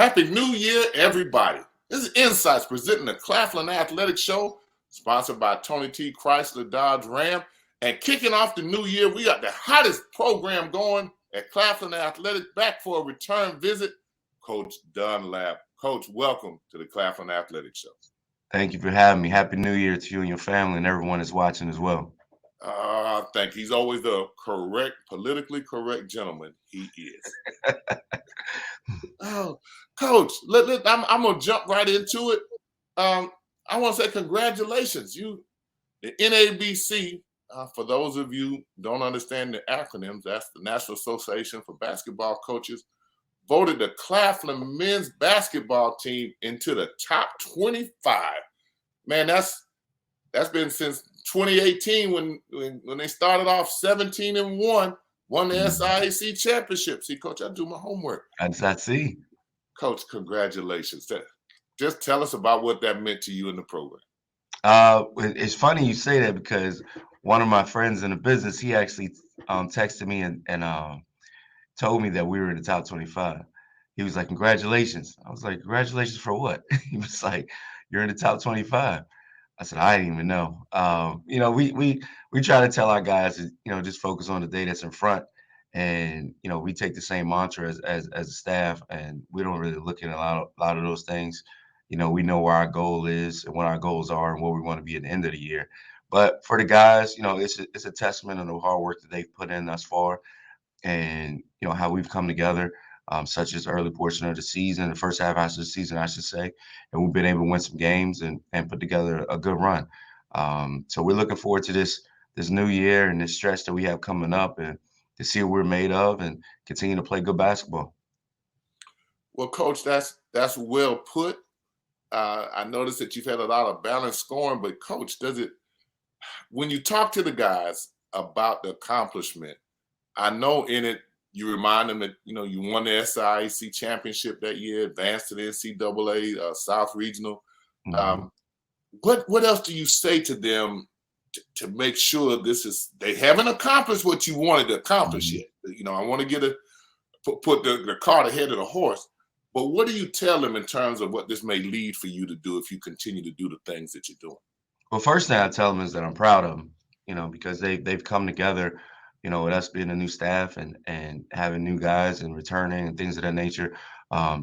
Happy New Year, everybody. This is Insights presenting the Claflin Athletic Show, sponsored by Tony T. Chrysler Dodge Ram. And kicking off the new year, we got the hottest program going at Claflin Athletic, back for a return visit, Coach Dunlap. Coach, welcome to the Claflin Athletic Show. Thank you for having me. Happy New Year to you and your family and everyone that's watching as well. Thank you. He's always the politically correct gentleman. He is. Oh, Coach, I'm going to jump right into it. I want to say congratulations. The NABC, for those of you who don't understand the acronyms, that's the National Association for Basketball Coaches, voted the Claflin men's basketball team into the top 25. Man, that's been since 2018 when they started off 17-1, won the SIAC championship. See, Coach, I do my homework. I see. Coach, congratulations. Just tell us about what that meant to you in the program. It's funny you say that because one of my friends in the business, he actually texted me and told me that we were in the top 25. He was like, congratulations. I was like, congratulations for what? He was like, you're in the top 25. I said, I didn't even know. We try to tell our guys to, just focus on the day that's in front. And, we take the same mantra as a staff, and we don't really look at a lot of those things. We know where our goal is and what our goals are and where we want to be at the end of the year. But for the guys, it's a testament of the hard work that they've put in thus far, and how we've come together, such as early portion of the season, the first half of the season, I should say, and we've been able to win some games and put together a good run. So we're looking forward to this new year and this stretch that we have coming up, and to see what we're made of and continue to play good basketball. Well, Coach, that's well put. I noticed that you've had a lot of balanced scoring, but Coach, when you talk to the guys about the accomplishment, I know in it you remind them that you won the SIAC championship that year, advanced to the NCAA South Regional. Mm-hmm. What else do you say to them to make sure they haven't accomplished what you wanted to accomplish yet? I want to put the cart ahead of the horse. But what do you tell them in terms of what this may lead for you to do if you continue to do the things that you're doing? Well, first thing I tell them is that I'm proud of them, because they've come together, with us being a new staff and having new guys and returning and things of that nature.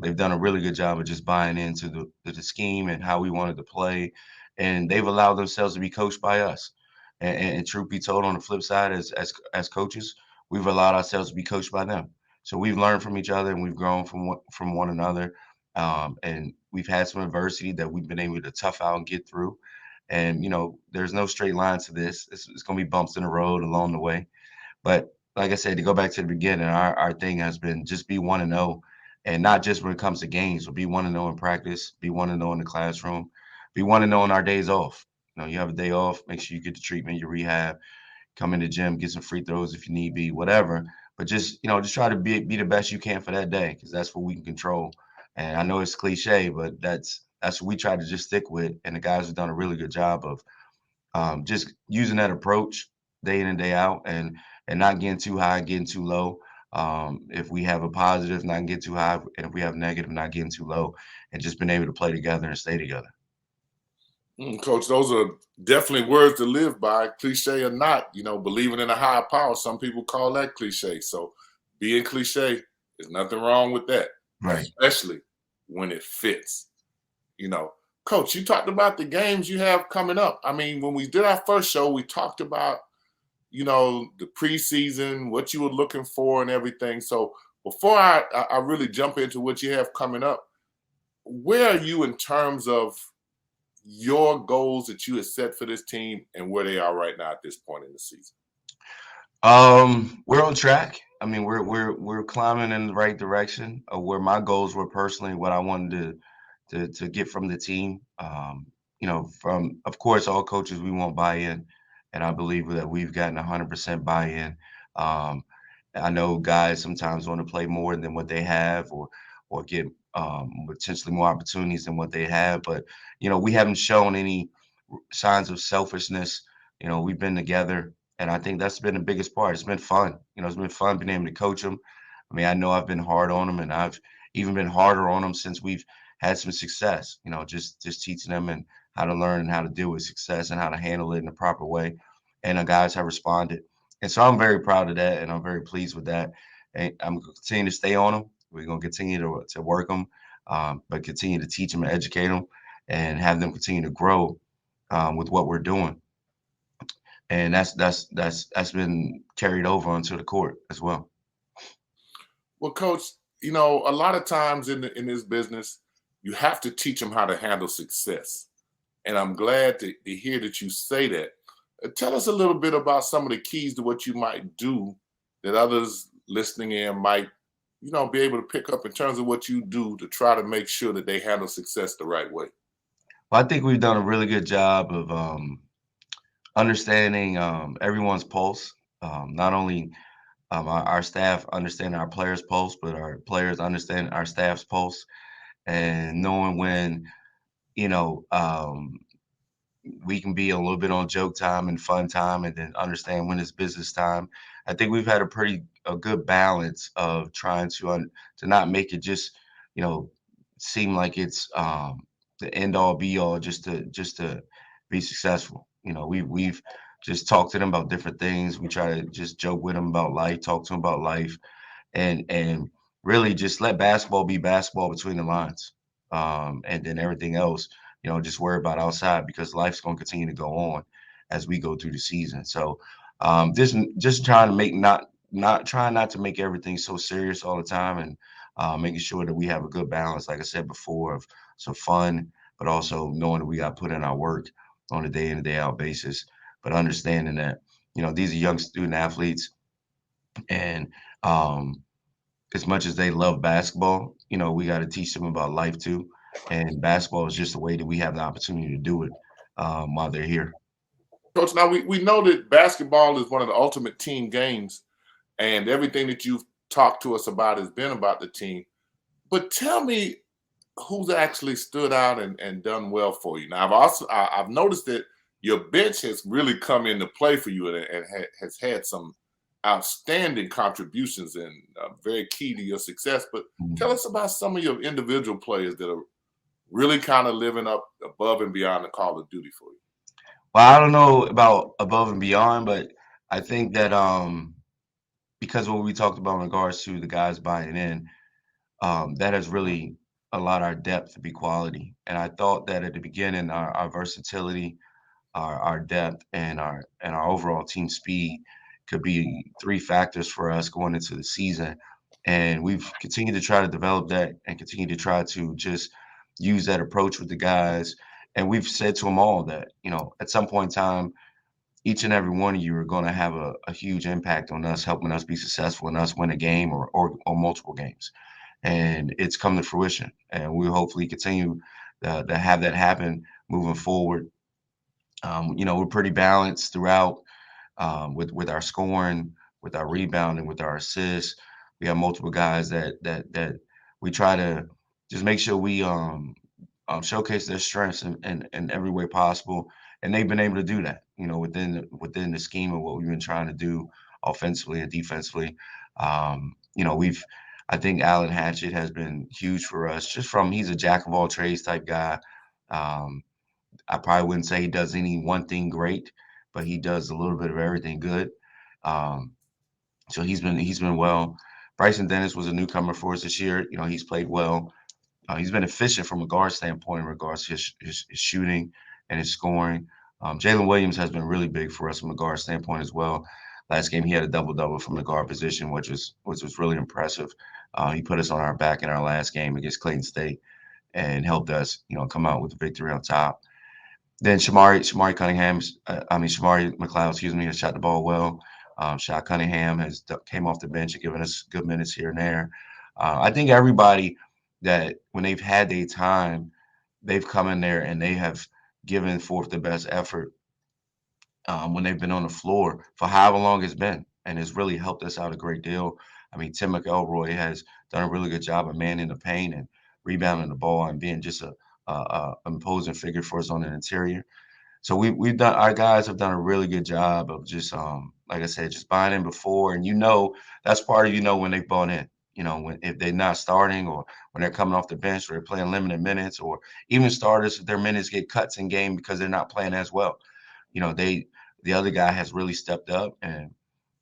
They've done a really good job of just buying into the scheme and how we wanted to play. And they've allowed themselves to be coached by us. And truth be told, on the flip side, as coaches, we've allowed ourselves to be coached by them. So we've learned from each other and we've grown from one another. And we've had some adversity that we've been able to tough out and get through. And, there's no straight line to this. It's going to be bumps in the road along the way. But like I said, to go back to the beginning, our thing has been just be 1-0, and not just when it comes to games, but be 1-0 in practice, be 1-0 in the classroom, be 1-0 on our days off. You have a day off, make sure you get the treatment, your rehab, come in the gym, get some free throws if you need be, whatever. But just try to be the best you can for that day, because that's what we can control. And I know it's cliche, but that's what we try to just stick with. And the guys have done a really good job of just using that approach day in and day out, and not getting too high, getting too low. If we have a positive, not getting too high, and if we have negative, not getting too low, and just being able to play together and stay together. Coach, those are definitely words to live by, cliche or not. Believing in a higher power, some people call that cliche. So being cliche, there's nothing wrong with that, right? Especially when it fits. Coach, you talked about the games you have coming up. I mean, when we did our first show, we talked about, the preseason, what you were looking for and everything. So before I really jump into what you have coming up, where are you in terms of your goals that you have set for this team and where they are right now at this point in the season? We're on track. I mean, we're climbing in the right direction of where my goals were personally, what I wanted to get from the team. From, of course, all coaches, we want buy-in, and I believe that we've gotten 100% buy-in. I know guys sometimes want to play more than what they have, or get potentially more opportunities than what they have, but we haven't shown any signs of selfishness. We've been together, and I think that's been the biggest part. It's been fun. It's been fun being able to coach them. I mean, I know I've been hard on them, and I've even been harder on them since we've had some success. Just teaching them and how to learn and how to deal with success and how to handle it in the proper way. And the guys have responded. And so I'm very proud of that, and I'm very pleased with that. And I'm going to continue to stay on them. We're going to continue to work them, but continue to teach them and educate them and have them continue to grow with what we're doing. And that's been carried over onto the court as well. Well, Coach, a lot of times in this business, you have to teach them how to handle success. And I'm glad to hear that you say that. Tell us a little bit about some of the keys to what you might do that others listening in might, be able to pick up in terms of what you do to try to make sure that they handle success the right way. Well, I think we've done a really good job of understanding everyone's pulse. Not only our staff understanding our players' pulse, but our players understanding our staff's pulse, and knowing when, you know, we can be a little bit on joke time and fun time, and then understand when it's business time. I think we've had a good balance of trying to not make it just, you know, seem like it's the end all be all just to be successful. We've just talked to them about different things. We try to just joke with them about life, talk to them about life, and really just let basketball be basketball between the lines. And then everything else, just worry about outside, because life's going to continue to go on as we go through the season. So just trying to not trying not to make everything so serious all the time, and making sure that we have a good balance, like I said before, of some fun, but also knowing that we got to put in our work on a day in and day out basis, but understanding that, these are young student athletes, and as much as they love basketball, we got to teach them about life too. And basketball is just a way that we have the opportunity to do it while they're here. Coach, now we know that basketball is one of the ultimate team games, and everything that you've talked to us about has been about the team. But tell me who's actually stood out and done well for you. Now, I've noticed that your bench has really come into play for you, and has had some outstanding contributions and very key to your success. But tell us about some of your individual players that are really kind of living up above and beyond the call of duty for you. Well, I don't know about above and beyond, but I think that because what we talked about in regards to the guys buying in, that has really allowed our depth to be quality. And I thought that at the beginning, our versatility, our depth, and our overall team speed could be three factors for us going into the season. And we've continued to try to develop that and continue to try to just use that approach with the guys. And we've said to them all that, at some point in time, each and every one of you are going to have a huge impact on us, helping us be successful and us win a game or multiple games. And it's come to fruition. And we'll hopefully continue to have that happen moving forward. We're pretty balanced throughout, with our scoring, with our rebounding, with our assists. We have multiple guys that we try to just make sure we showcase their strengths in every way possible, and they've been able to do that. Within the scheme of what we've been trying to do offensively and defensively. I think Alan Hatchett has been huge for us. He's a jack of all trades type guy. I probably wouldn't say he does any one thing great, but he does a little bit of everything good. So he's been well. Bryson Dennis was a newcomer for us this year. He's played well. He's been efficient from a guard standpoint in regards to his shooting and his scoring. Jalen Williams has been really big for us from a guard standpoint as well. Last game he had a double-double from the guard position, which was really impressive. He put us on our back in our last game against Clayton State and helped us, come out with the victory on top. Then Shamari McLeod, has shot the ball well. Shot Cunningham came off the bench and given us good minutes here and there. I think everybody that when they've had their time, they've come in there and they have given forth the best effort when they've been on the floor for however long it's been, and it's really helped us out a great deal. I mean, Tim McElroy has done a really good job of manning the paint and rebounding the ball and being just a imposing figure for us on the interior. So our guys have done a really good job of just like I said, just buying in before, and that's part of when they've bought in. You know, if they're not starting or when they're coming off the bench or they're playing limited minutes, or even starters, if their minutes get cuts in game because they're not playing as well. You know, the other guy has really stepped up, and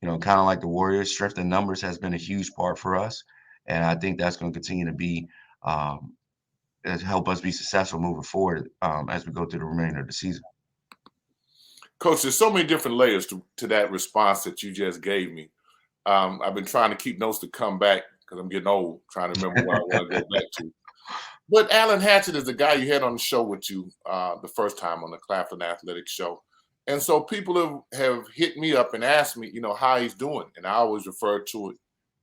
you know, kind of like the Warriors, strength in numbers has been a huge part for us, and I think that's going to continue to be um, help us be successful moving forward as we go through the remainder of the season. Coach, there's so many different layers to that response that you just gave me. I've been trying to keep notes to come back because I'm getting old, trying to remember what I want to go back to. But Alan Hatchett is the guy you had on the show with you the first time on the Claflin Athletics show. And so people have hit me up and asked me, you know, how he's doing. And I always refer to it,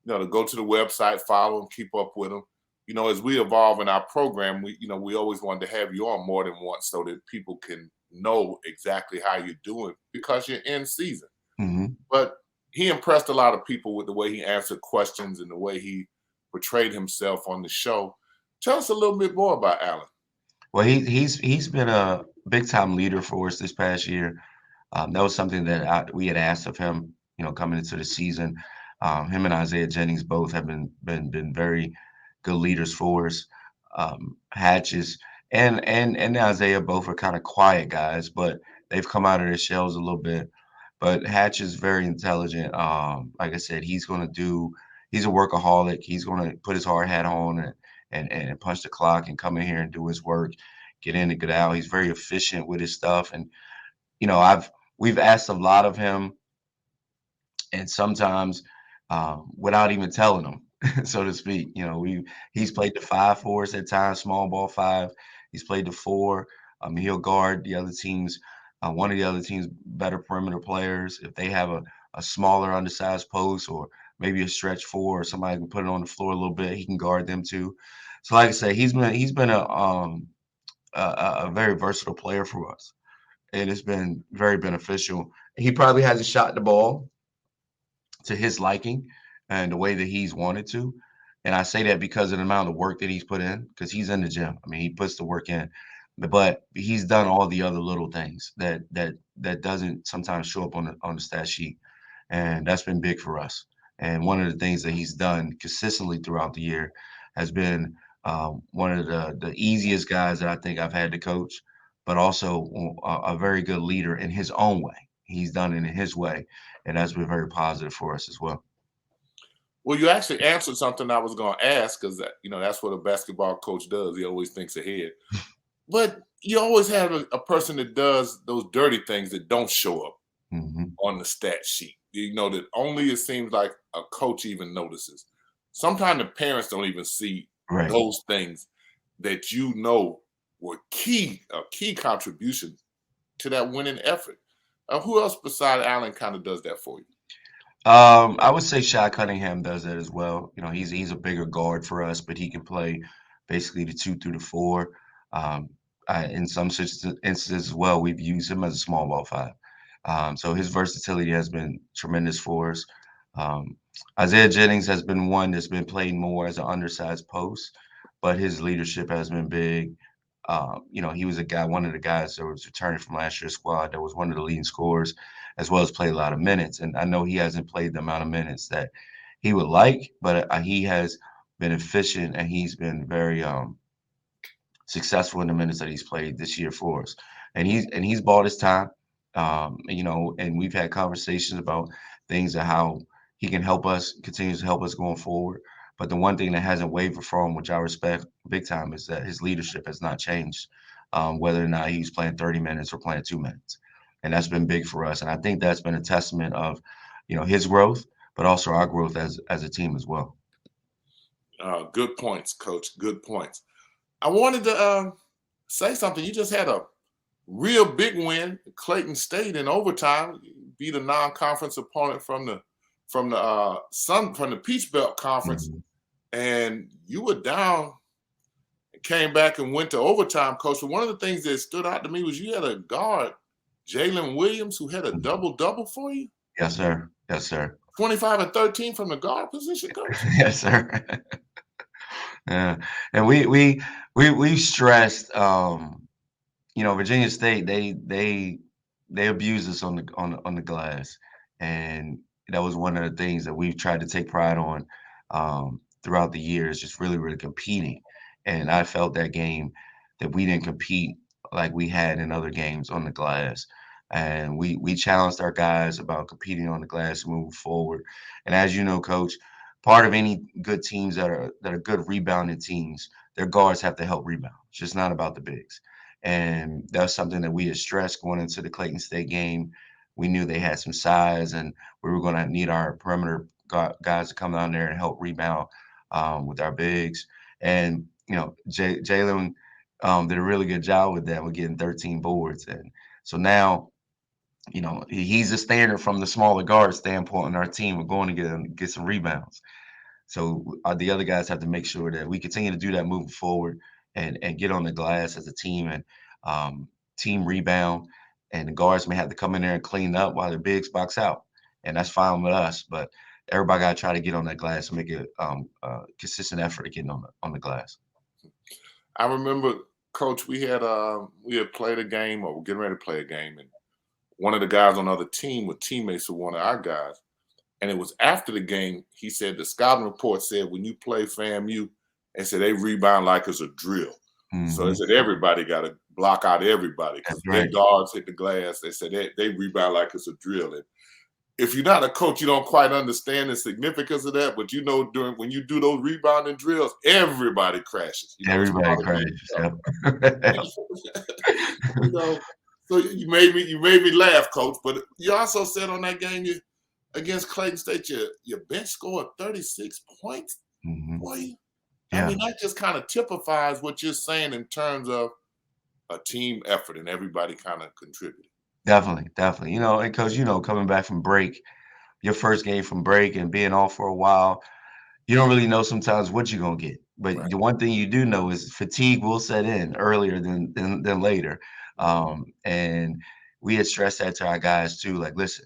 you know, to go to the website, follow him, keep up with him. You know, as we evolve in our program, we always wanted to have you on more than once so that people can know exactly how you're doing because you're in season. Mm-hmm. But he impressed a lot of people with the way he answered questions and the way he portrayed himself on the show. Tell us a little bit more about Alan. Well, he's been a big time leader for us this past year. That was something that we had asked of him, you know, coming into the season. Him and Isaiah Jennings both have been very good leaders for us. Hatches and Isaiah both are kind of quiet guys, but they've come out of their shells a little bit. But Hatch is very intelligent. Like I said, he's a workaholic. He's gonna put his hard hat on and punch the clock and come in here and do his work, get in and get out. He's very efficient with his stuff. And, you know, we've asked a lot of him, and sometimes without even telling him, so to speak. You know, he's played the 5 for us at times, small ball 5. He's played the 4. He'll guard the other team's one of the other team's better perimeter players. If they have a smaller undersized post or maybe a stretch 4 or somebody can put it on the floor a little bit, he can guard them too. So like I say, he's been a very versatile player for us, and it's been very beneficial. He probably hasn't shot the ball to his liking and the way that he's wanted to. And I say that because of the amount of work that he's put in, because he's in the gym. I mean, he puts the work in, but he's done all the other little things that doesn't sometimes show up on the stat sheet, and that's been big for us. And one of the things that he's done consistently throughout the year has been one of the easiest guys that I think I've had to coach, but also a very good leader in his own way. He's done it in his way, and that's been very positive for us as well. Well, you actually answered something I was going to ask because, you know, that's what a basketball coach does. He always thinks ahead. But you always have a person that does those dirty things that don't show up on the stat sheet. You know, that only it seems like a coach even notices. Sometimes the parents don't even see those things that you know were a key contribution to that winning effort. Who else besides Allen kind of does that for you? I would say Shy Cunningham does that as well. You know, he's a bigger guard for us, but he can play basically the 2 through the 4. In some instances as well, we've used him as a small ball 5. So his versatility has been tremendous for us. Isaiah Jennings has been one that's been played more as an undersized post, but his leadership has been big. You know, he was one of the guys that was returning from last year's squad that was one of the leading scorers, as well as played a lot of minutes. And I know he hasn't played the amount of minutes that he would like, but he has been efficient and he's been very successful in the minutes that he's played this year for us. And he's bought his time. You know, and we've had conversations about things of how he can help us, continues to help us going forward. But the one thing that hasn't wavered from, which I respect big time, is that his leadership has not changed, whether or not he's playing 30 minutes or playing 2 minutes. And that's been big for us. And I think that's been a testament of, you know, his growth, but also our growth as a team as well. Good points, Coach. Good points. I wanted to say something. You just had a real big win, Clayton State in overtime. You beat a non-conference opponent from the Peach Belt Conference, and you were down, came back and went to overtime, Coach. But one of the things that stood out to me was you had a guard, Jalen Williams, who had a double-double for you. Yes, sir. Yes, sir. 25 and 13 from the guard position, Coach. Yes, sir. Yeah, and we stressed. You know, Virginia State, they abused us on the glass, and that was one of the things that we've tried to take pride on. throughout the years, just really, really competing. And I felt that game that we didn't compete like we had in other games on the glass. And we challenged our guys about competing on the glass moving forward. And as you know, Coach, part of any good teams that are good rebounding teams, their guards have to help rebound. It's just not about the bigs. And that's something that we had stressed going into the Clayton State game. We knew they had some size, and we were going to need our perimeter guys to come down there and help rebound with our bigs. And Jalen did a really good job with that. We're getting 13 boards, and so now he's a standard from the smaller guard standpoint in our team. We're going to get some rebounds. So the other guys have to make sure that we continue to do that moving forward and get on the glass as a team and team rebound. And the guards may have to come in there and clean up while the bigs box out. And that's fine with us. But everybody got to try to get on that glass and make it a consistent effort of getting on the glass. I remember, Coach, we had played a game, or we're getting ready to play a game, and one of the guys on the other team were teammates of one of our guys. And it was after the game, he said the scouting report said when you play FAMU, they said they rebound like it's a drill. Mm-hmm. So they said everybody got to block out everybody because their guards hit the glass. They said they rebound like it's a drill. And if you're not a coach, you don't quite understand the significance of that. But when you do those rebounding drills, everybody crashes. Everybody crashes. So you made me laugh, Coach. But you also said on that game against Clayton State, your bench scored 36 points. Mm-hmm. Boy, I mean, that just kind of typifies what you're saying in terms of a team effort and everybody kind of contributing. Definitely. And Coach, coming back from break, your first game from break and being off for a while, you don't really know sometimes what you're gonna get. But the one thing you do know is fatigue will set in earlier than later. And we had stressed that to our guys too. Like, listen,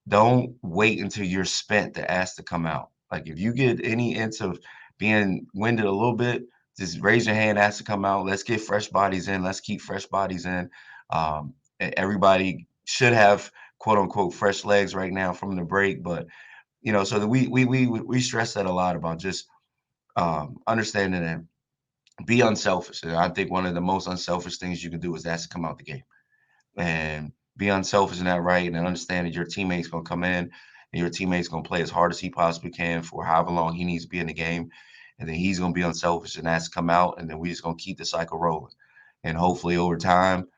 don't wait until you're spent to ask to come out. Like, if you get any inch of being winded a little bit, just raise your hand, ask to come out. Let's get fresh bodies in. Let's keep fresh bodies in. Everybody should have quote unquote fresh legs right now from the break, but so that we stress that a lot about just understanding that be unselfish. And I think one of the most unselfish things you can do is ask to come out the game and be unselfish in that, right? And understand that your teammate's gonna come in and your teammate's gonna play as hard as he possibly can for however long he needs to be in the game, and then he's gonna be unselfish and ask to come out, and then we just gonna keep the cycle rolling. And hopefully over time,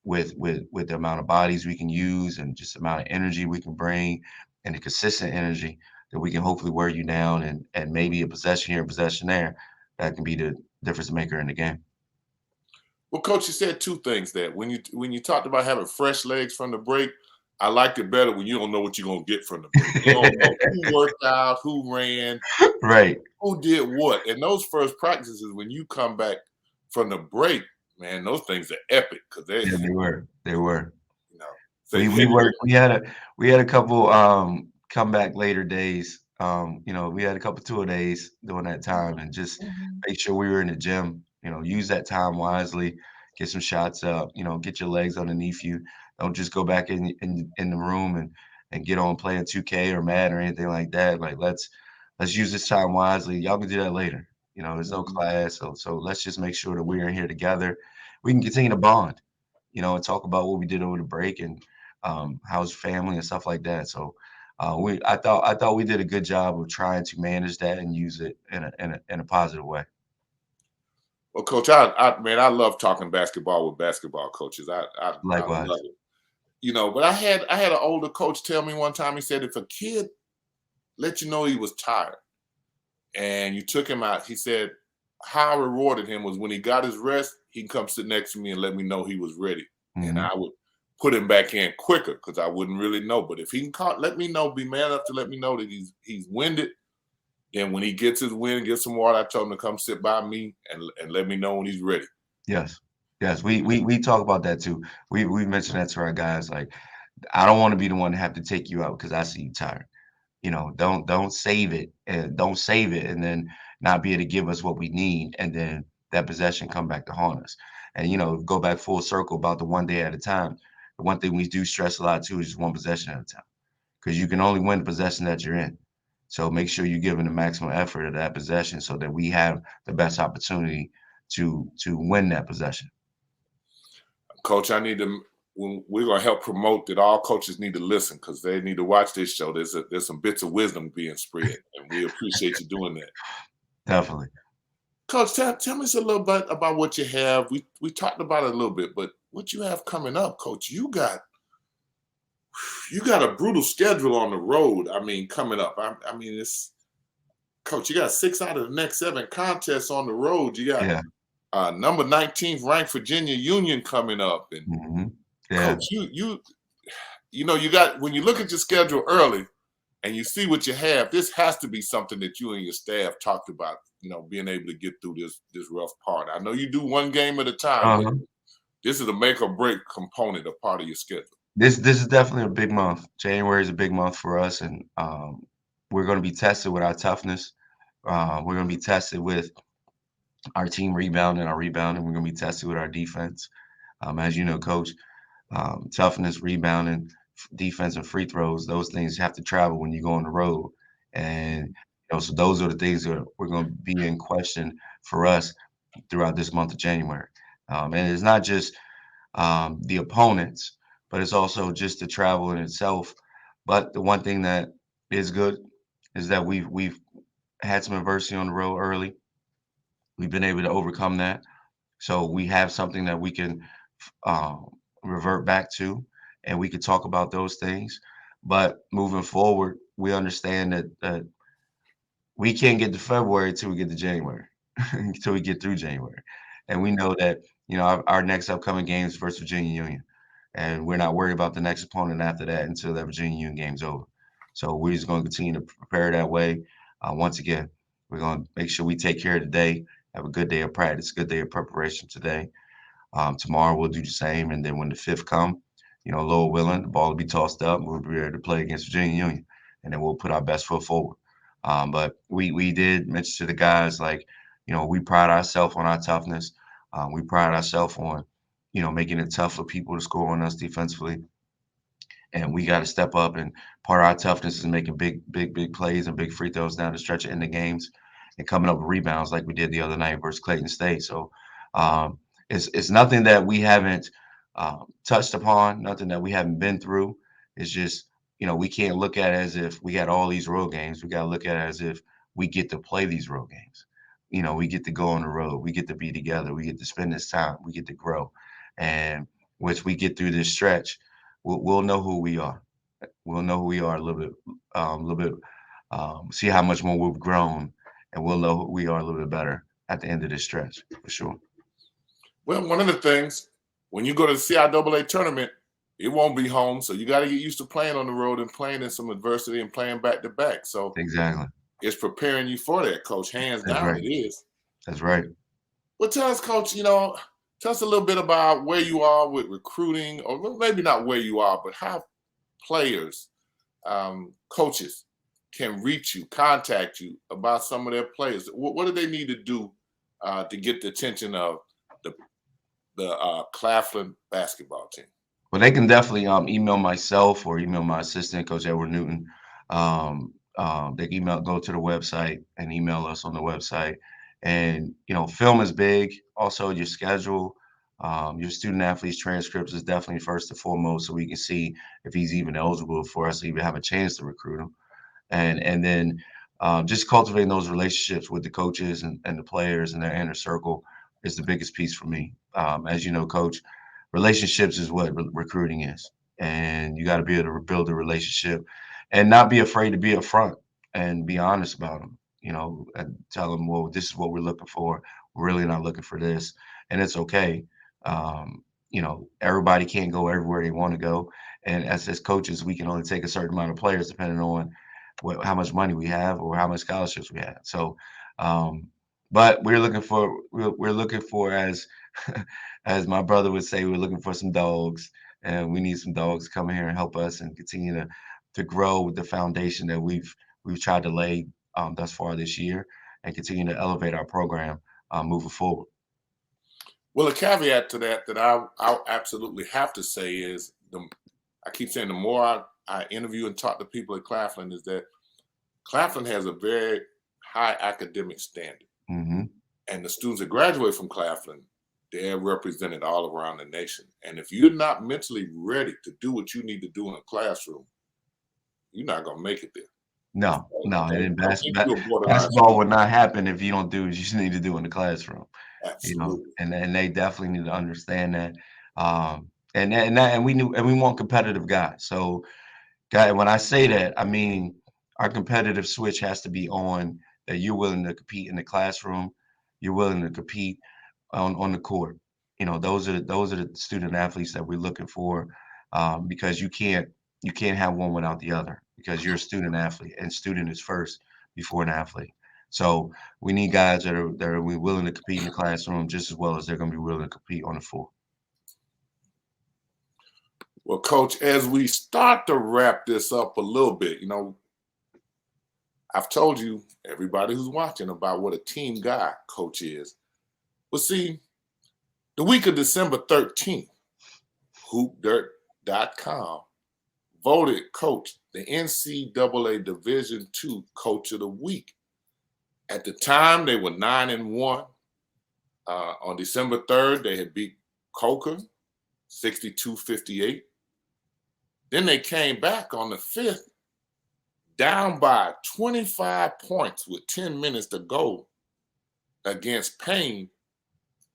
with the amount of bodies we can use and just the amount of energy we can bring and the consistent energy, that we can hopefully wear you down and maybe a possession here, a possession there, that can be the difference maker in the game. Well, Coach, you said two things there. When you talked about having fresh legs from the break, I liked it better when you don't know what you're going to get from the break. You don't know who worked out, who ran, right, who did what. And those first practices, when you come back from the break, man, those things are epic because they were. So we had a couple comeback later days. We had a couple tour days during that time, and just make sure we were in the gym. Use that time wisely, get some shots up. Get your legs underneath you. Don't just go back in the room and get on playing 2K or Madden or anything like that. Like let's use this time wisely. Y'all can do that later. There's no class, so let's just make sure that we're in here together. We can continue to bond, and talk about what we did over the break and how's family and stuff like that. So I thought we did a good job of trying to manage that and use it in a positive way. Well, Coach, I love talking basketball with basketball coaches. I Likewise. love it. But I had an older coach tell me one time. He said if a kid let you know he was tired and you took him out, he said how I rewarded him was when he got his rest, he'd come sit next to me and let me know he was ready, and I would put him back in quicker because I wouldn't really know. But if he can let me know, be man enough to let me know that he's winded, then when he gets his wind, get some water, I told him to come sit by me and let me know when he's ready. Yes. We talk about that too. We mentioned that to our guys. Like, I don't want to be the one to have to take you out because I see you tired. Don't save it and then not be able to give us what we need, and then that possession come back to haunt us. And go back full circle about the one day at a time. The one thing we do stress a lot too is just one possession at a time, because you can only win the possession that you're in. So make sure you're giving the maximum effort at that possession so that we have the best opportunity to win that possession. Coach, I need to. We're gonna help promote that. All coaches need to listen because they need to watch this show. There's some bits of wisdom being spread, and we appreciate you doing that. Definitely. Coach, tell me a little bit about what you have. We talked about it a little bit, but what you have coming up, Coach? You got a brutal schedule on the road. I mean, coming up. I mean, it's Coach. You got 6 out of the next 7 contests on the road. You got number 19th ranked Virginia Union coming up, and Coach, you know, you got, when you look at your schedule early and you see what you have, this has to be something that you and your staff talked about, you know, being able to get through this rough part. I know you do one game at a time, but this is a make or break component, a part of your schedule. This is definitely a big month. January is a big month for us, and we're going to be tested with our toughness. We're going to be tested with our team rebounding. We're going to be tested with our defense. As you know, Coach, toughness, rebounding, defense, and free throws, those things have to travel when you go on the road. And you know, so those are the things that we're going to be in question for us throughout this month of January. And it's not just the opponents, but it's also just the travel in itself. But the one thing that is good is that we've had some adversity on the road early. We've been able to overcome that. So we have something that we can revert back to, and we could talk about those things. But moving forward, we understand that we can't get to February until we get to January, until we get through January. And we know that, you know, our next upcoming game is versus Virginia Union. And we're not worried about the next opponent after that until that Virginia Union game's over. So we're just going to continue to prepare that way. Once again, we're going to make sure we take care of today, have a good day of practice, good day of preparation today. Tomorrow we'll do the same. And then when the 5th come, you know, Lord willing, the ball will be tossed up. We'll be ready to play against Virginia Union. And then we'll put our best foot forward. But we did mention to the guys, like, you know, we pride ourselves on our toughness. We pride ourselves on, you know, making it tough for people to score on us defensively. And we got to step up. And part of our toughness is making big plays and big free throws down the stretch in the games and coming up with rebounds like we did the other night versus Clayton State. So it's nothing that we haven't touched upon, nothing that we haven't been through. It's just, you know, we can't look at it as if we got all these road games. We got to look at it as if we get to play these road games. You know, we get to go on the road. We get to be together. We get to spend this time. We get to grow. And once we get through this stretch, we'll know who we are. We'll know who we are a little bit, see how much more we've grown, and we'll know who we are a little bit better at the end of this stretch, for sure. Well, one of the things, when you go to the CIAA tournament, it won't be home. So you got to get used to playing on the road and playing in some adversity and playing back to back. So exactly, it's preparing you for that, Coach. Hands down, right. It is. That's right. Well, tell us, Coach, you know, tell us a little bit about where you are with recruiting, or maybe not where you are, but how players, coaches can reach you, contact you about some of their players. What do they need to do to get the attention of the Claflin basketball team? Well, they can definitely email myself or email my assistant, Coach Edward Newton. They can go to the website and email us on the website. And, you know, film is big. Also, your schedule, your student athletes transcripts is definitely first and foremost, so we can see if he's even eligible for us to even have a chance to recruit him. And then just cultivating those relationships with the coaches and the players and their inner circle is the biggest piece for me. As you know, Coach, relationships is what recruiting is. And you got to be able to build a relationship and not be afraid to be upfront and be honest about them, you know, and tell them, well, this is what we're looking for. We're really not looking for this. And it's okay. You know, everybody can't go everywhere they want to go. And as coaches, we can only take a certain amount of players depending on how much money we have or how much scholarships we have. So, but we're looking for as as my brother would say, we're looking for some dogs, and we need some dogs to come in here and help us and continue to grow with the foundation that we've tried to lay thus far this year, and continue to elevate our program moving forward. Well, a caveat to that I'll absolutely have to say is I keep saying the more I interview and talk to people at Claflin is that Claflin has a very high academic standard. Mm-hmm. And the students that graduate from Claflin, they're represented all around the nation. And if you're not mentally ready to do what you need to do in a classroom, you're not going to make it there. No, no. And then You're a borderline basketball student. would not happen if you don't do what you need to do in the classroom. Absolutely. And they definitely need to understand that. And we want competitive guys. So, when I say that, I mean our competitive switch has to be on, that you're willing to compete in the classroom, you're willing to compete on the court. Those are the student athletes that we're looking for, because you can't have one without the other, because you're a student athlete, and student is first before an athlete. So we need guys that are willing to compete in the classroom just as well as they're going to be willing to compete on the floor. Well, Coach, as we start to wrap this up a little bit, I've told you, everybody who's watching, about what a team guy Coach is. Well, see, the week of December 13th, hoopdirt.com voted Coach the NCAA Division II Coach of the Week. At the time, they were 9-1. On December 3rd, they had beat Coker 62-58. Then they came back on the 5th, down by 25 points with 10 minutes to go against Payne,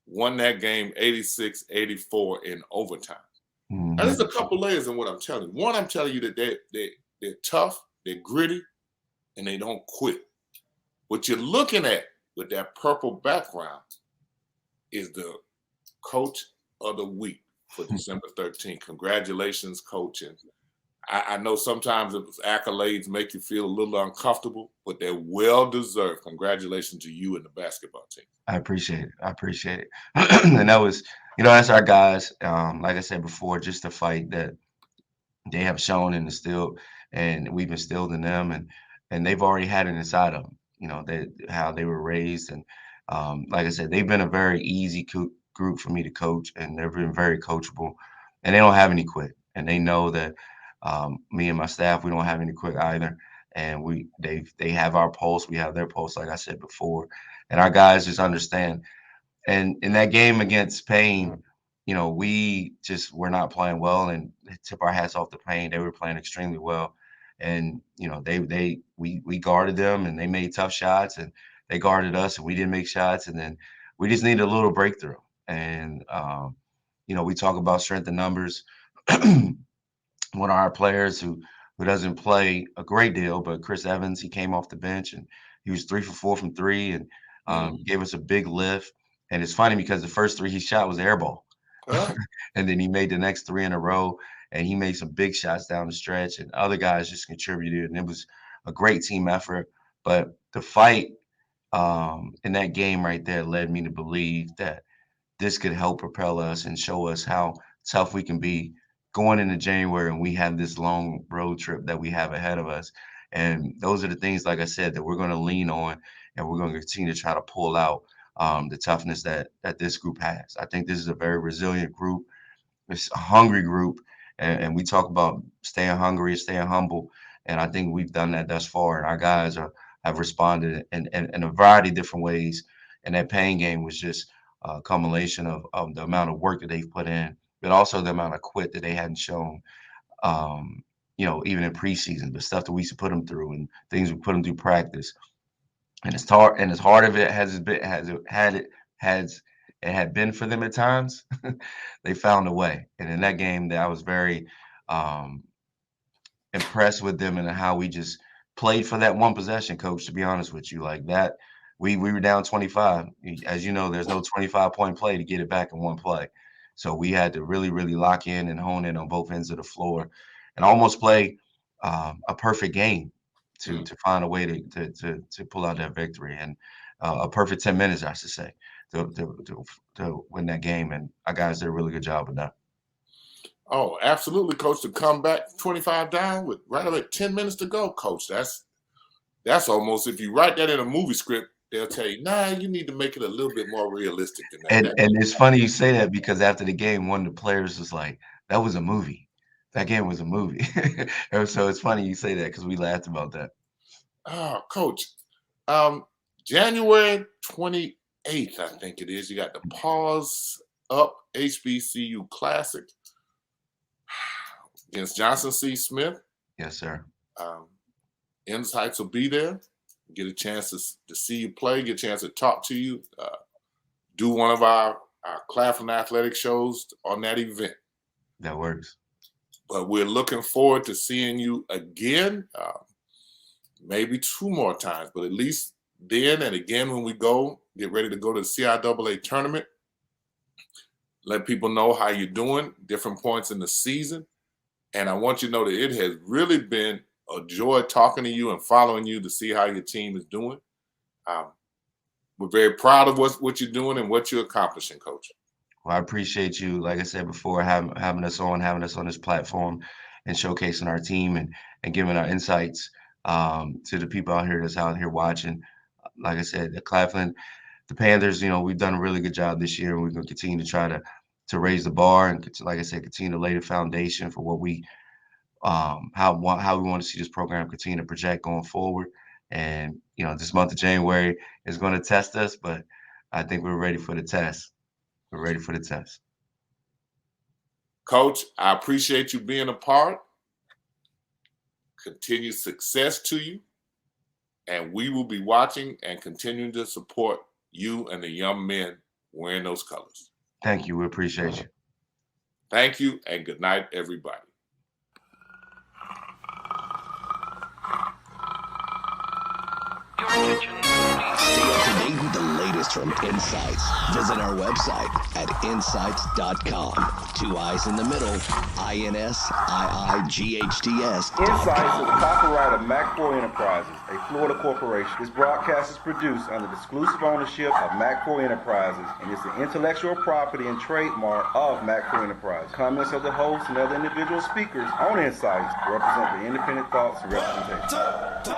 won that game 86-84 in overtime. Mm-hmm. Now, there's a couple layers in what I'm telling you. One, I'm telling you that they're tough, they're gritty, and they don't quit. What you're looking at with that purple background is the Coach of the Week for December 13th. Congratulations, Coach. And I know sometimes accolades make you feel a little uncomfortable, but they're well-deserved. Congratulations to you and the basketball team. I appreciate it. And that was, that's our guys. Like I said before, just the fight that they have shown and instilled, and we've instilled in them, and they've already had it inside of them. How they were raised, and like I said, they've been a very easy group for me to coach, and they've been very coachable, and they don't have any quit, and they know that me and my staff, we don't have any quit either, and they have our pulse, we have their pulse, like I said before, and our guys just understand. And in that game against Payne, we just were not playing well, and tip our hats off to Payne. They were playing extremely well, and we guarded them, and they made tough shots, and they guarded us, and we didn't make shots, and then we just needed a little breakthrough. And we talk about strength in numbers. One of our players who doesn't play a great deal, but Chris Evans, he came off the bench, and he was 3 for 4 from 3, and gave us a big lift. And it's funny because the first 3 he shot was air ball. And then he made the next 3 in a row, and he made some big shots down the stretch, and other guys just contributed, and it was a great team effort. But the fight in that game right there led me to believe that this could help propel us and show us how tough we can be going into January, and we have this long road trip that we have ahead of us. And those are the things, like I said, that we're going to lean on, and we're going to continue to try to pull out the toughness that this group has. I think this is a very resilient group. It's a hungry group, and we talk about staying hungry, staying humble, and I think we've done that thus far. And our guys have responded in a variety of different ways. And that Payne game was just a culmination of the amount of work that they've put in, but also the amount of quit that they hadn't shown, even in preseason, the stuff that we used to put them through and things we put them through practice. And as hard of it had been for them at times, they found a way. And in that game, I was very impressed with them and how we just played for that one possession, Coach, to be honest with you. Like that, we were down 25. As you know, there's no 25-point play to get it back in one play. So we had to really, really lock in and hone in on both ends of the floor and almost play a perfect game to find a way to pull out that victory, and a perfect 10 minutes, I should say, to win that game. And our guys did a really good job with that. Oh, absolutely, Coach. To come back 25 down with right at 10 minutes to go, Coach. That's almost, if you write that in a movie script, they'll tell you, nah, you need to make it a little bit more realistic than that. And it's funny you say that, because after the game, one of the players was like, that was a movie. That game was a movie. So it's funny you say that, because we laughed about that. Coach, January 28th, I think it is. You got the Pause Up HBCU Classic against Johnson C. Smith. Yes, sir. Insights will be there. Get a chance to see you play, get a chance to talk to you, do one of our Claflin athletic shows on that event. That works. But we're looking forward to seeing you again, maybe 2 more times, but at least then and again when we get ready to go to the CIAA tournament. Let people know how you're doing, different points in the season. And I want you to know that it has really been a joy talking to you and following you to see how your team is doing. We're very proud of what you're doing and what you're accomplishing, Coach. Well, I appreciate you, like I said before, having us on this platform and showcasing our team and giving our insights to the people out here watching. Like I said, the Claflin, the Panthers, we've done a really good job this year, and we're going to continue to try to raise the bar and, like I said, continue to lay the foundation for what we how we want to see this program continue to project going forward. And this month of January is going to test us, but I think we're ready for the test. We're ready for the test. Coach, I appreciate you being a part. Continued success to you. And we will be watching and continuing to support you and the young men wearing those colors. Thank you. We appreciate you. Thank you, and good night, everybody. Stay up to date with the latest from Insights. Visit our website at insights.com. 2 I's in the middle. INSiiGHTS. Insights is the copyright of Mac4 Enterprises, a Florida corporation. This broadcast is produced under the exclusive ownership of Mac4 Enterprises and is the intellectual property and trademark of Mac4 Enterprises. Comments of the host and other individual speakers on Insights represent the independent thoughts and representation.